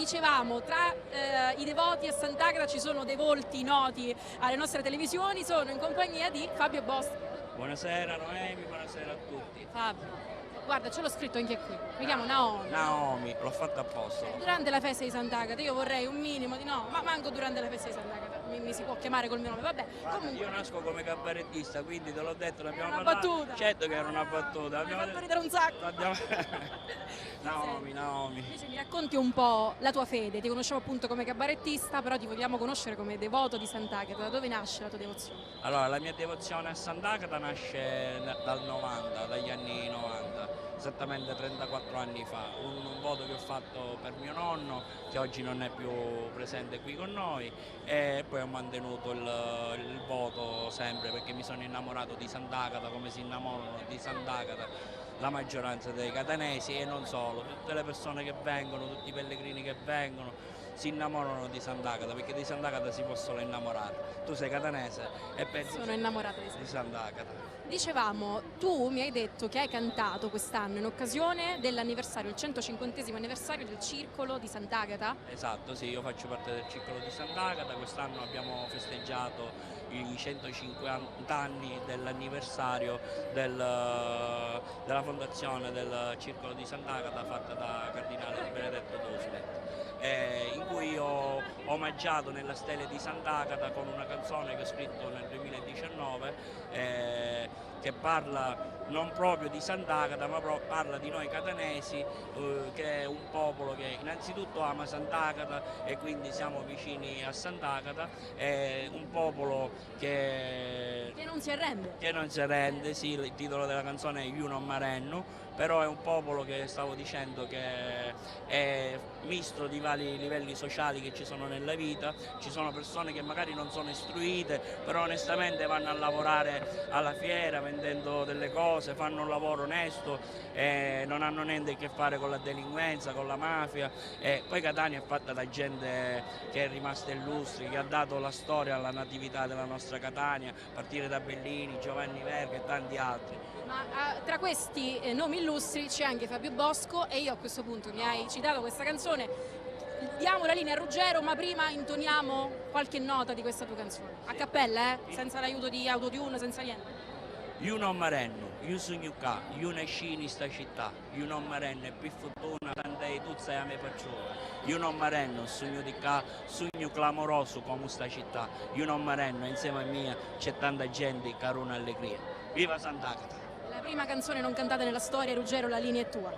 Dicevamo, tra i devoti a Sant'Agata ci sono dei volti noti alle nostre televisioni, sono in compagnia di Fabio Boschi. Buonasera Noemi, buonasera a tutti. Fabio, guarda, ce l'ho scritto anche qui, mi chiamo Naomi. Naomi, l'ho fatto apposta. Durante la festa di Sant'Agata io vorrei un minimo di no, ma manco durante la festa di Sant'Agata mi si può chiamare col mio nome, vabbè. Comunque, Io nasco come cabarettista, quindi te l'ho detto, l'abbiamo una parlato. battuta. Certo che era una battuta. Mi hai fatto ridere un sacco. Naomi. Invece mi racconti un po' la tua fede, ti conoscevo appunto come cabarettista, però ti vogliamo conoscere come devoto di Sant'Agata, da dove nasce la tua devozione? Allora, la mia devozione a Sant'Agata nasce dal 90, dagli anni 90, esattamente 34 anni fa. Un voto che ho fatto per mio nonno, che oggi non è più presente qui con noi, e poi ho mantenuto il voto sempre perché mi sono innamorato di Sant'Agata, come si innamorano di Sant'Agata la maggioranza dei catanesi e non solo, tutte le persone che vengono, tutti i pellegrini che vengono si innamorano di Sant'Agata, perché di Sant'Agata si può solo innamorare. Tu sei catanese e pensi Sono innamorata di Sant'Agata. Dicevamo, tu mi hai detto che hai cantato quest'anno in occasione dell'anniversario, il 150° anniversario del Circolo di Sant'Agata. Esatto, sì, io faccio parte del Circolo di Sant'Agata, quest'anno abbiamo festeggiato i 150 anni dell'anniversario della fondazione del Circolo di Sant'Agata fatta da Cardinale Benedetto Doslet, in cui ho omaggiato nella stele di Sant'Agata con una canzone che ho scritto nel 2019 che parla non proprio di Sant'Agata ma parla di noi catanesi, che è un popolo che innanzitutto ama Sant'Agata e quindi siamo vicini a Sant'Agata, è un popolo che non si arrende. Che non si arrende, sì, il titolo della canzone è Io non m'arrenno, però è un popolo che stavo dicendo che è misto di vari livelli sociali che ci sono nella vita, ci sono persone che magari non sono istruite, però onestamente vanno a lavorare alla fiera vendendo delle cose, fanno un lavoro onesto, non hanno niente a che fare con la delinquenza, con la mafia, e poi Catania è fatta da gente che è rimasta illustri, che ha dato la storia alla natività della nostra Catania, a partire da Bellini, Giovanni Verga e tanti altri. Ma tra questi nomi illustri c'è anche Fabio Bosco e io a questo punto mi hai citato questa canzone, diamo la linea a Ruggero, ma prima intoniamo qualche nota di questa tua canzone, a cappella, senza l'aiuto di autotune, senza niente. Io non m'arrenno, io sogno qua, io nasci in sta città, io non m'arrenno e più fortuna tant'è tu sei a me perciò. Io non m'arrenno, sogno di qua, sogno clamoroso come sta città, io non m'arrenno, insieme a mia c'è tanta gente che ha un'allegria. Viva Sant'Agata! La prima canzone non cantata nella storia, Ruggero, la linea è tua.